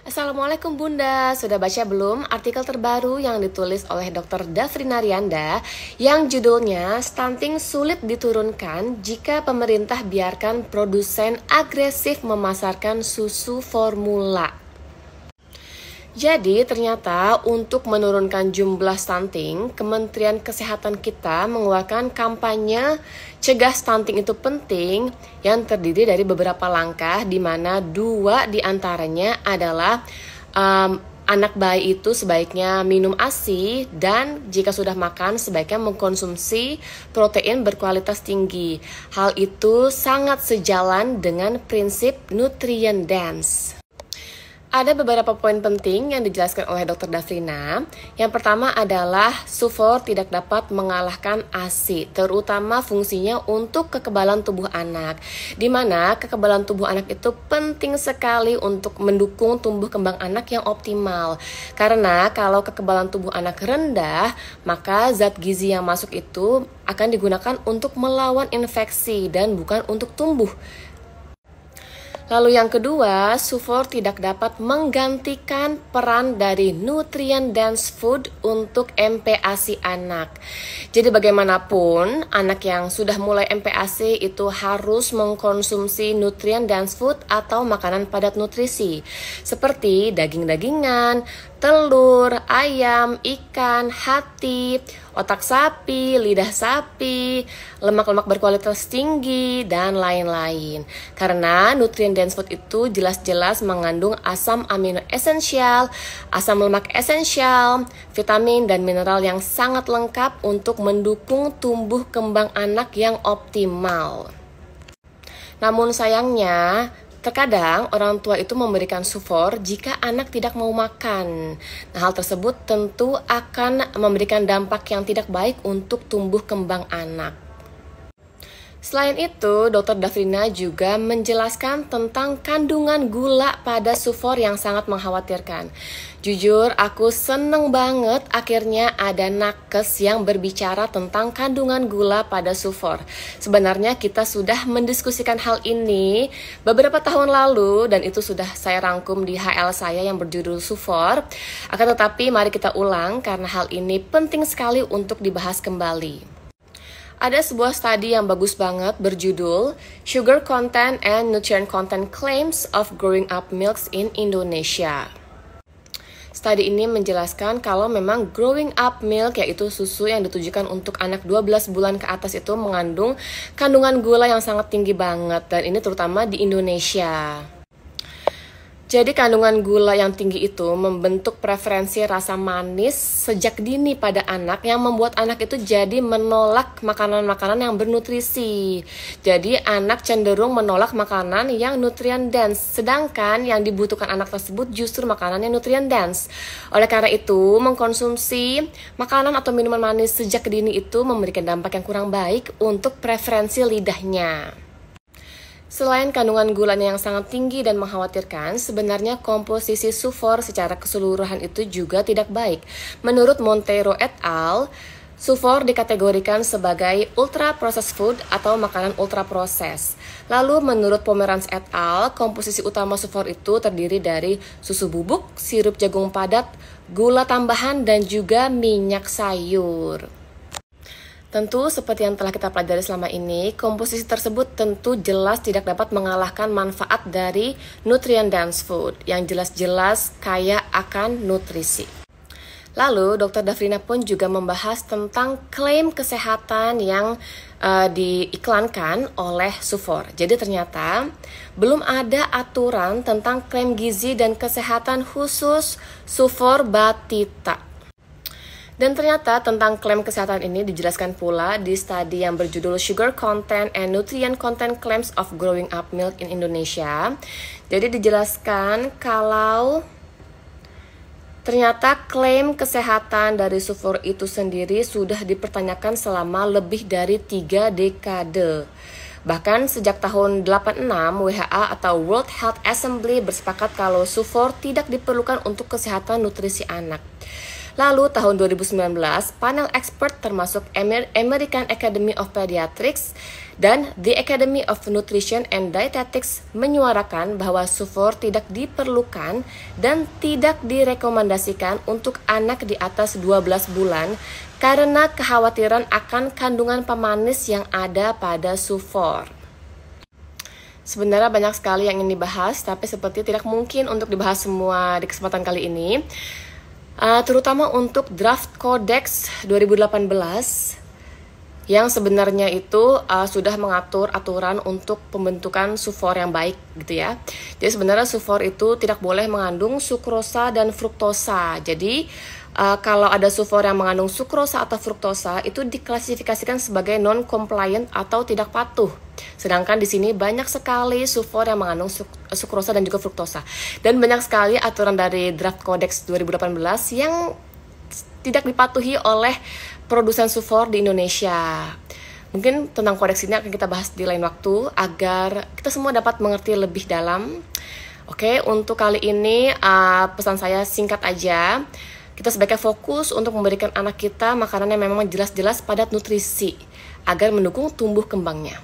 Assalamualaikum Bunda, sudah baca belum artikel terbaru yang ditulis oleh Dr. Dafrina Rianda yang judulnya Stunting sulit diturunkan jika pemerintah biarkan produsen agresif memasarkan susu formula. Jadi ternyata untuk menurunkan jumlah stunting, Kementerian Kesehatan kita mengeluarkan kampanye Cegah Stunting Itu Penting yang terdiri dari beberapa langkah di mana 2 diantaranya adalah anak bayi itu sebaiknya minum ASI dan jika sudah makan sebaiknya mengkonsumsi protein berkualitas tinggi. Hal itu sangat sejalan dengan prinsip nutrient dense. Ada beberapa poin penting yang dijelaskan oleh Dr. Dafrina. Yang pertama adalah sufor tidak dapat mengalahkan ASI, terutama fungsinya untuk kekebalan tubuh anak. Di mana kekebalan tubuh anak itu penting sekali untuk mendukung tumbuh kembang anak yang optimal. Karena kalau kekebalan tubuh anak rendah, maka zat gizi yang masuk itu akan digunakan untuk melawan infeksi dan bukan untuk tumbuh. Lalu yang kedua, sufor tidak dapat menggantikan peran dari nutrient dense food untuk MPASI anak. Jadi bagaimanapun, anak yang sudah mulai MPASI itu harus mengkonsumsi nutrient dense food atau makanan padat nutrisi seperti daging-dagingan, telur, ayam, ikan, hati, otak sapi, lidah sapi, lemak-lemak berkualitas tinggi, dan lain-lain. Karena nutrient dense food itu jelas-jelas mengandung asam amino esensial, asam lemak esensial, vitamin, dan mineral yang sangat lengkap untuk mendukung tumbuh kembang anak yang optimal. Namun sayangnya, terkadang orang tua itu memberikan sufor jika anak tidak mau makan. Nah, hal tersebut tentu akan memberikan dampak yang tidak baik untuk tumbuh kembang anak. Selain itu, Dr. Dafrina juga menjelaskan tentang kandungan gula pada sufor yang sangat mengkhawatirkan. Jujur, aku seneng banget akhirnya ada nakes yang berbicara tentang kandungan gula pada sufor. Sebenarnya kita sudah mendiskusikan hal ini beberapa tahun lalu dan itu sudah saya rangkum di HL saya yang berjudul sufor. Akan tetapi mari kita ulang karena hal ini penting sekali untuk dibahas kembali. Ada sebuah studi yang bagus banget berjudul Sugar Content and Nutrient Content Claims of Growing Up Milks in Indonesia. Studi ini menjelaskan kalau memang growing up milk, yaitu susu yang ditujukan untuk anak 12 bulan ke atas itu mengandung kandungan gula yang sangat tinggi banget dan ini terutama di Indonesia. Jadi kandungan gula yang tinggi itu membentuk preferensi rasa manis sejak dini pada anak yang membuat anak itu jadi menolak makanan-makanan yang bernutrisi. Jadi anak cenderung menolak makanan yang nutrient dense, sedangkan yang dibutuhkan anak tersebut justru makanan yang nutrient dense. Oleh karena itu, mengkonsumsi makanan atau minuman manis sejak dini itu memberikan dampak yang kurang baik untuk preferensi lidahnya. Selain kandungan gulanya yang sangat tinggi dan mengkhawatirkan, sebenarnya komposisi sufor secara keseluruhan itu juga tidak baik. Menurut Monteiro et al., sufor dikategorikan sebagai ultra processed food atau makanan ultra proses. Lalu menurut Pomeranz et al., komposisi utama sufor itu terdiri dari susu bubuk, sirup jagung padat, gula tambahan, dan juga minyak sayur. Tentu seperti yang telah kita pelajari selama ini, komposisi tersebut tentu jelas tidak dapat mengalahkan manfaat dari nutrient dense food yang jelas-jelas kaya akan nutrisi. Lalu Dr. Dafrina pun juga membahas tentang klaim kesehatan yang diiklankan oleh sufor. Jadi ternyata belum ada aturan tentang klaim gizi dan kesehatan khusus sufor batita. Dan ternyata tentang klaim kesehatan ini dijelaskan pula di studi yang berjudul Sugar Content and Nutrient Content Claims of Growing Up Milk in Indonesia. Jadi dijelaskan kalau ternyata klaim kesehatan dari sufor itu sendiri sudah dipertanyakan selama lebih dari 3 dekade. Bahkan sejak tahun 86, WHO atau World Health Assembly bersepakat kalau sufor tidak diperlukan untuk kesehatan nutrisi anak. Lalu tahun 2019, panel expert termasuk American Academy of Pediatrics dan The Academy of Nutrition and Dietetics menyuarakan bahwa sufor tidak diperlukan dan tidak direkomendasikan untuk anak di atas 12 bulan karena kekhawatiran akan kandungan pemanis yang ada pada sufor. Sebenarnya banyak sekali yang ingin dibahas, tapi seperti tidak mungkin untuk dibahas semua di kesempatan kali ini. Terutama untuk draft Codex 2018 yang sebenarnya itu sudah mengatur aturan untuk pembentukan sufor yang baik gitu ya. Jadi sebenarnya sufor itu tidak boleh mengandung sukrosa dan fruktosa. Jadi kalau ada sufor yang mengandung sukrosa atau fruktosa itu diklasifikasikan sebagai non-compliant atau tidak patuh. Sedangkan di sini banyak sekali sufor yang mengandung sukrosa dan juga fruktosa. Dan banyak sekali aturan dari Draft Codex 2018 yang tidak dipatuhi oleh produsen sufor di Indonesia. Mungkin tentang kodeks ini akan kita bahas di lain waktu agar kita semua dapat mengerti lebih dalam. Oke, untuk kali ini pesan saya singkat aja. Kita sebaiknya fokus untuk memberikan anak kita makanan yang memang jelas-jelas padat nutrisi agar mendukung tumbuh kembangnya.